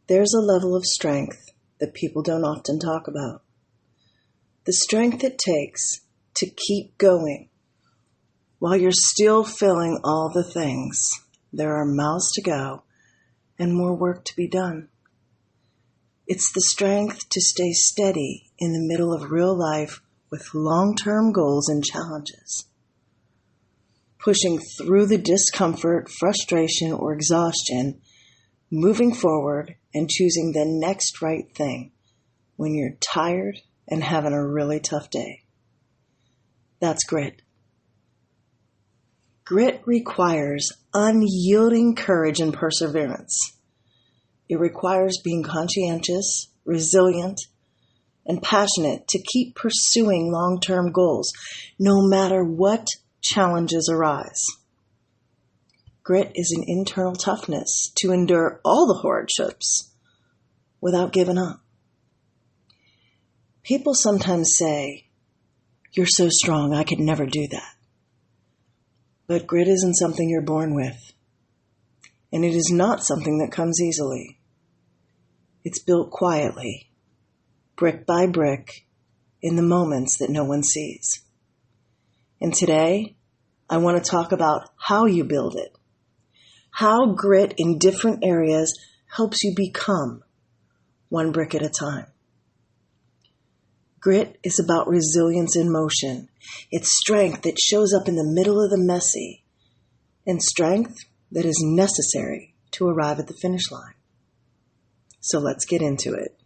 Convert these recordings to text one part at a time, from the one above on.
There's a level of strength that people don't often talk about. The strength it takes to keep going while you're still feeling all the things. There are miles to go and more work to be done. It's the strength to stay steady in the middle of real life with long-term goals and challenges. Pushing through the discomfort, frustration, or exhaustion, moving forward and choosing the next right thing when you're tired and having a really tough day. That's grit. Grit requires unyielding courage and perseverance. It requires being conscientious, resilient, and passionate to keep pursuing long-term goals, no matter what challenges arise. Grit is an internal toughness to endure all the hardships without giving up. People sometimes say, "You're so strong, I could never do that." But grit isn't something you're born with, and it is not something that comes easily. It's built quietly, brick by brick, in the moments that no one sees. And today, I want to talk about how you build it, how grit in different areas helps you become one brick at a time. Grit is about resilience in motion. It's strength that shows up in the middle of the messy, and strength that is necessary to arrive at the finish line. So let's get into it.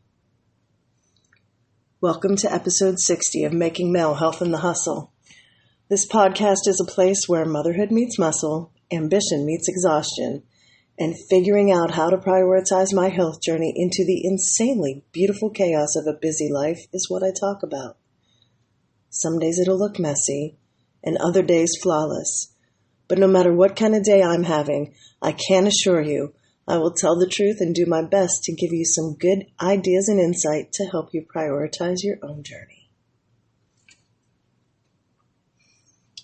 Welcome to episode 60 of Making Male Health in the Hustle. This podcast is a place where motherhood meets muscle, ambition meets exhaustion, and figuring out how to prioritize my health journey into the insanely beautiful chaos of a busy life is what I talk about. Some days it'll look messy, and other days flawless. But no matter what kind of day I'm having, I can assure you I will tell the truth and do my best to give you some good ideas and insight to help you prioritize your own journey.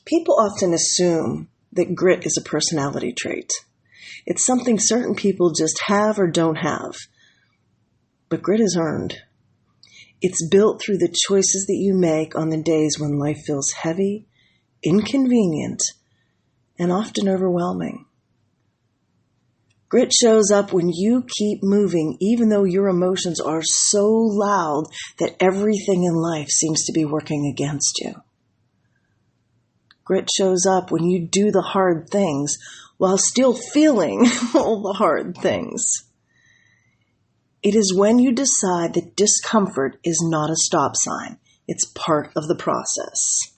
People often assume that grit is a personality trait. It's something certain people just have or don't have. But grit is earned. It's built through the choices that you make on the days when life feels heavy, inconvenient, and often overwhelming. Grit shows up when you keep moving, even though your emotions are so loud that everything in life seems to be working against you. Grit shows up when you do the hard things while still feeling all the hard things. It is when you decide that discomfort is not a stop sign. It's part of the process.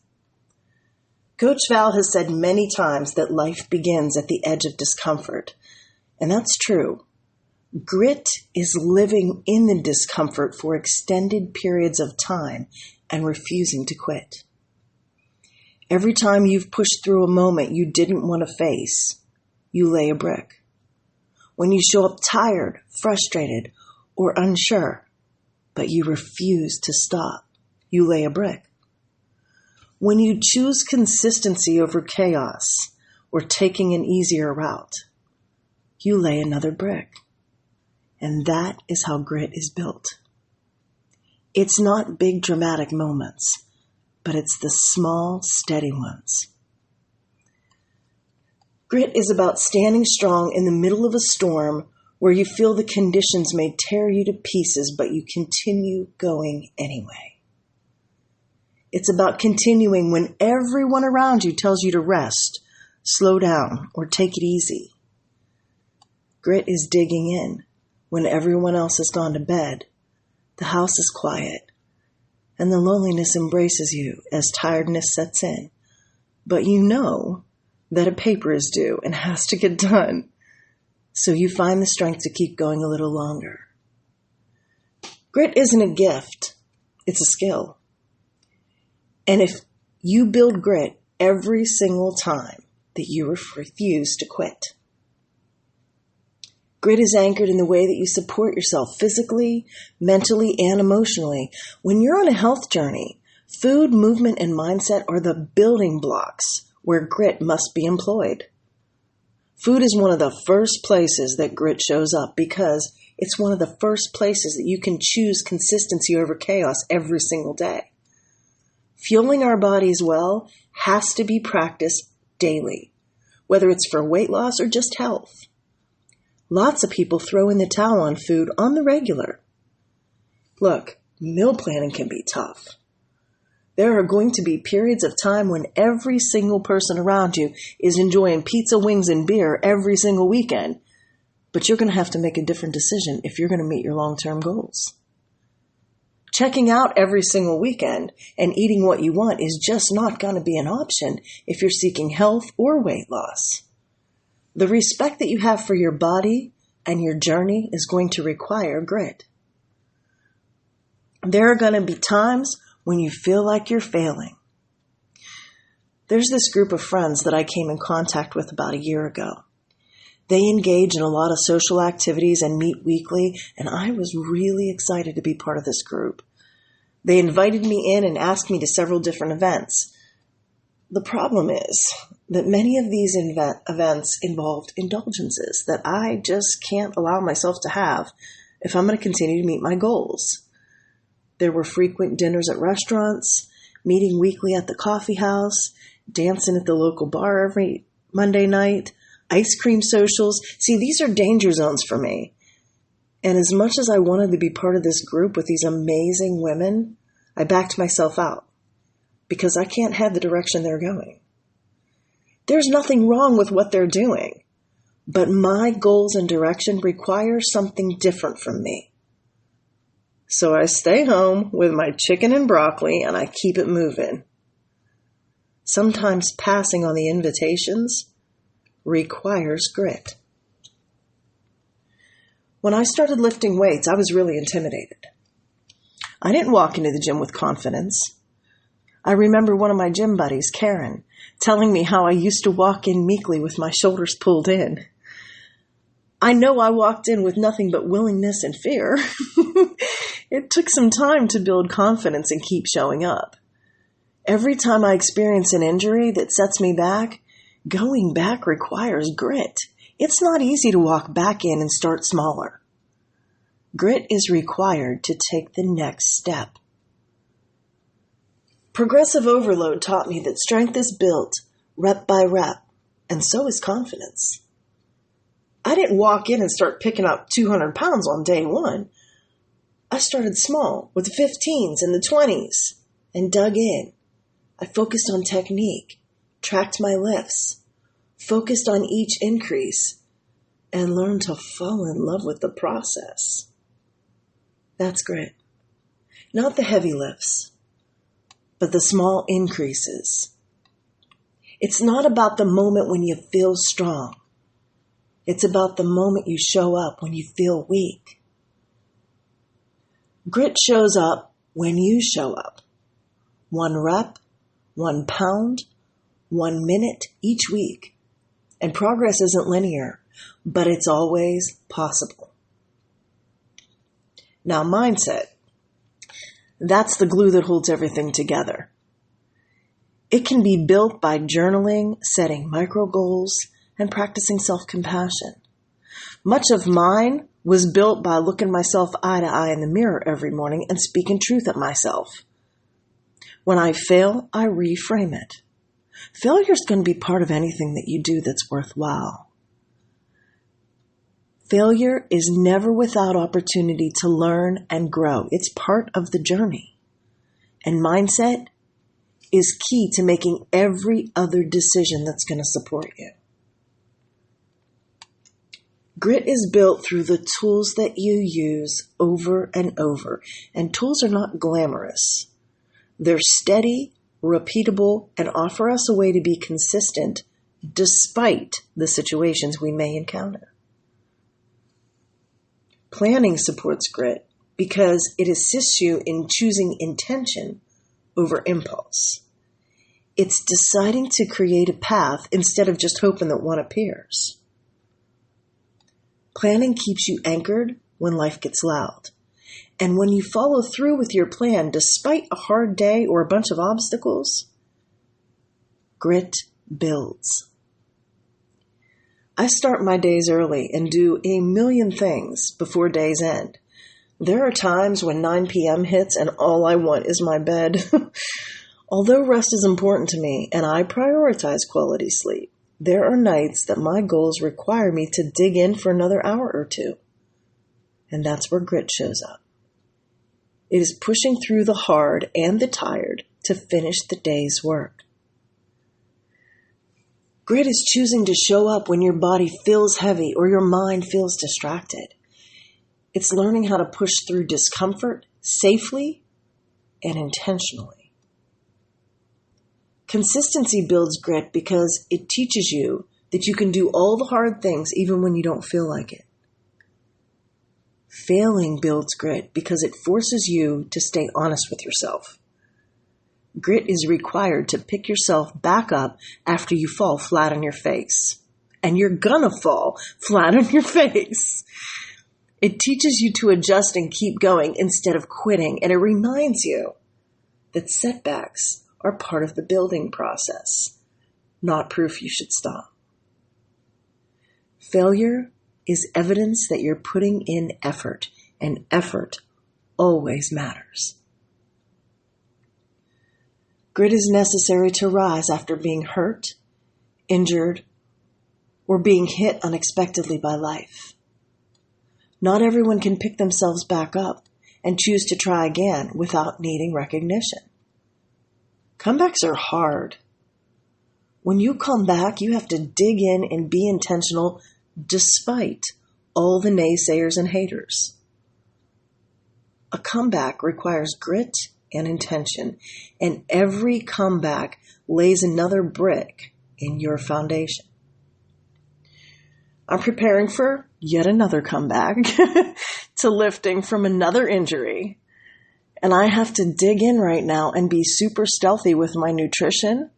Coach Val has said many times that life begins at the edge of discomfort. And that's true. Grit is living in the discomfort for extended periods of time and refusing to quit. Every time you've pushed through a moment you didn't want to face, you lay a brick. When you show up tired, frustrated, or unsure, but you refuse to stop, you lay a brick. When you choose consistency over chaos or taking an easier route, you lay another brick. And that is how grit is built. It's not big dramatic moments, but it's the small, steady ones. Grit is about standing strong in the middle of a storm where you feel the conditions may tear you to pieces, but you continue going anyway. It's about continuing when everyone around you tells you to rest, slow down, or take it easy. Grit is digging in when everyone else has gone to bed, the house is quiet, and the loneliness embraces you as tiredness sets in. But you know that a paper is due and has to get done, so you find the strength to keep going a little longer. Grit isn't a gift, it's a skill. And if you build grit every single time that you refuse to quit, grit is anchored in the way that you support yourself physically, mentally, and emotionally. When you're on a health journey, food, movement, and mindset are the building blocks where grit must be employed. Food is one of the first places that grit shows up because It's one of the first places that you can choose consistency over chaos every single day. Fueling our bodies well has to be practiced daily, whether it's for weight loss or just health. Lots of people throw in the towel on food on the regular. Look, meal planning can be tough. There are going to be periods of time when every single person around you is enjoying pizza, wings, and beer every single weekend, but you're going to have to make a different decision if you're going to meet your long-term goals. Checking out every single weekend and eating what you want is just not going to be an option if you're seeking health or weight loss. The respect that you have for your body and your journey is going to require grit. There are going to be times when you feel like you're failing. There's this group of friends that I came in contact with about a year ago. They engage in a lot of social activities and meet weekly, and I was really excited to be part of this group. They invited me in and asked me to several different events. The problem is that many of these events involved indulgences that I just can't allow myself to have if I'm going to continue to meet my goals. There were frequent dinners at restaurants, meeting weekly at the coffee house, dancing at the local bar every Monday night, ice cream socials. See, these are danger zones for me. And as much as I wanted to be part of this group with these amazing women, I backed myself out because I can't head the direction they're going. There's nothing wrong with what they're doing, but my goals and direction require something different from me. So I stay home with my chicken and broccoli and I keep it moving. Sometimes passing on the invitations requires grit. When I started lifting weights, I was really intimidated. I didn't walk into the gym with confidence. I remember one of my gym buddies, Karen, telling me how I used to walk in meekly with my shoulders pulled in. I know I walked in with nothing but willingness and fear. It took some time to build confidence and keep showing up. Every time I experience an injury that sets me back, going back requires grit. It's not easy to walk back in and start smaller. Grit is required to take the next step. Progressive overload taught me that strength is built rep by rep, and so is confidence. I didn't walk in and start picking up 200 pounds on day one. I started small with the 15s and the 20s and dug in. I focused on technique, tracked my lifts, focused on each increase, and learned to fall in love with the process. That's grit. Not the heavy lifts, but the small increases. It's not about the moment when you feel strong. It's about the moment you show up when you feel weak. Grit shows up when you show up. 1 rep, 1 pound, 1 minute each week. And progress isn't linear, but it's always possible. Now, mindset. That's the glue that holds everything together. It can be built by journaling, setting micro goals, and practicing self-compassion. Much of mine was built by looking myself eye to eye in the mirror every morning and speaking truth at myself. When I fail, I reframe it. Failure is going to be part of anything that you do that's worthwhile. Failure is never without opportunity to learn and grow. It's part of the journey. And mindset is key to making every other decision that's going to support you. Grit is built through the tools that you use over and over. And tools are not glamorous. They're steady, repeatable, and offer us a way to be consistent despite the situations we may encounter. Planning supports grit because it assists you in choosing intention over impulse. It's deciding to create a path instead of just hoping that one appears. Planning keeps you anchored when life gets loud. And when you follow through with your plan, despite a hard day or a bunch of obstacles, grit builds. I start my days early and do a million things before day's end. There are times when 9 p.m. hits and all I want is my bed. Although rest is important to me and I prioritize quality sleep, there are nights that my goals require me to dig in for another hour or two. And that's where grit shows up. It is pushing through the hard and the tired to finish the day's work. Grit is choosing to show up when your body feels heavy or your mind feels distracted. It's learning how to push through discomfort safely and intentionally. Consistency builds grit because it teaches you that you can do all the hard things even when you don't feel like it. Failing builds grit because it forces you to stay honest with yourself. Grit is required to pick yourself back up after you fall flat on your face. And you're gonna fall flat on your face. It teaches you to adjust and keep going instead of quitting, and it reminds you that setbacks are part of the building process, not proof you should stop. Failure is evidence that you're putting in effort, and effort always matters. Grit is necessary to rise after being hurt, injured, or being hit unexpectedly by life. Not everyone can pick themselves back up and choose to try again without needing recognition. Comebacks are hard. When you come back, you have to dig in and be intentional despite all the naysayers and haters. A comeback requires grit and intention, and every comeback lays another brick in your foundation. I'm preparing for yet another comeback to lifting from another injury, and I have to dig in right now and be super stealthy with my nutrition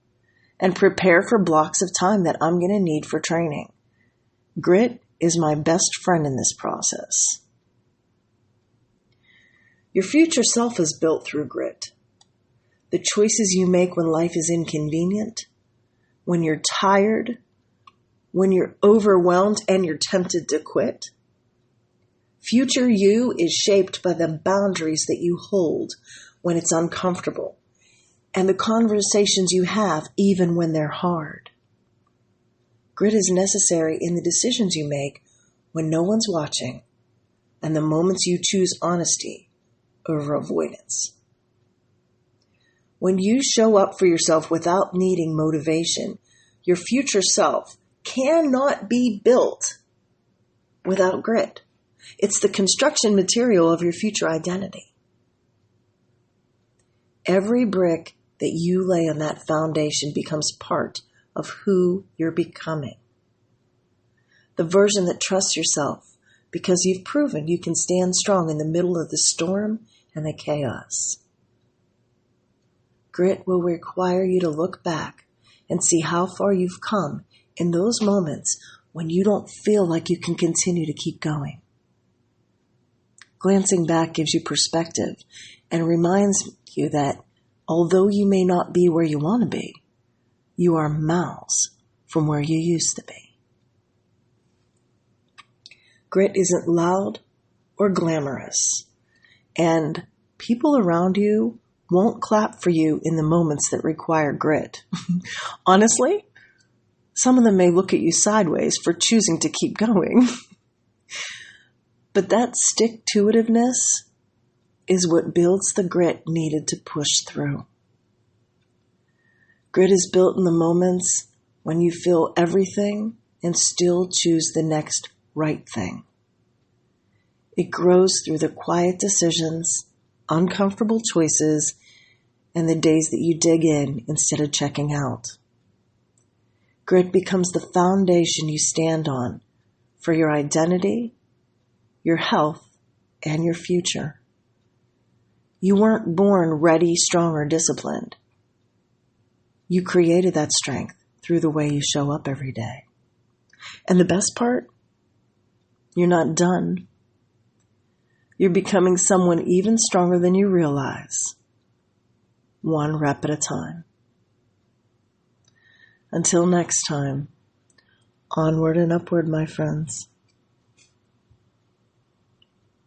and prepare for blocks of time that I'm going to need for training. Grit is my best friend in this process. Your future self is built through grit. The choices you make when life is inconvenient, when you're tired, when you're overwhelmed and you're tempted to quit. Future you is shaped by the boundaries that you hold when it's uncomfortable and the conversations you have even when they're hard. Grit is necessary in the decisions you make when no one's watching and the moments you choose honesty over avoidance. When you show up for yourself without needing motivation, your future self cannot be built without grit. It's the construction material of your future identity. Every brick that you lay on that foundation becomes part of who you're becoming. The version that trusts yourself because you've proven you can stand strong in the middle of the storm and the chaos. Grit will require you to look back and see how far you've come in those moments when you don't feel like you can continue to keep going. Glancing back gives you perspective and reminds you that although you may not be where you want to be, you are miles from where you used to be. Grit isn't loud or glamorous, and people around you won't clap for you in the moments that require grit. Honestly, some of them may look at you sideways for choosing to keep going. But that stick-to-itiveness is what builds the grit needed to push through. Grit is built in the moments when you feel everything and still choose the next right thing. It grows through the quiet decisions, uncomfortable choices, and the days that you dig in instead of checking out. Grit becomes the foundation you stand on for your identity, your health, and your future. You weren't born ready, strong, or disciplined. You created that strength through the way you show up every day. And the best part, you're not done. You're becoming someone even stronger than you realize, one rep at a time. Until next time, Onward and upward, my friends.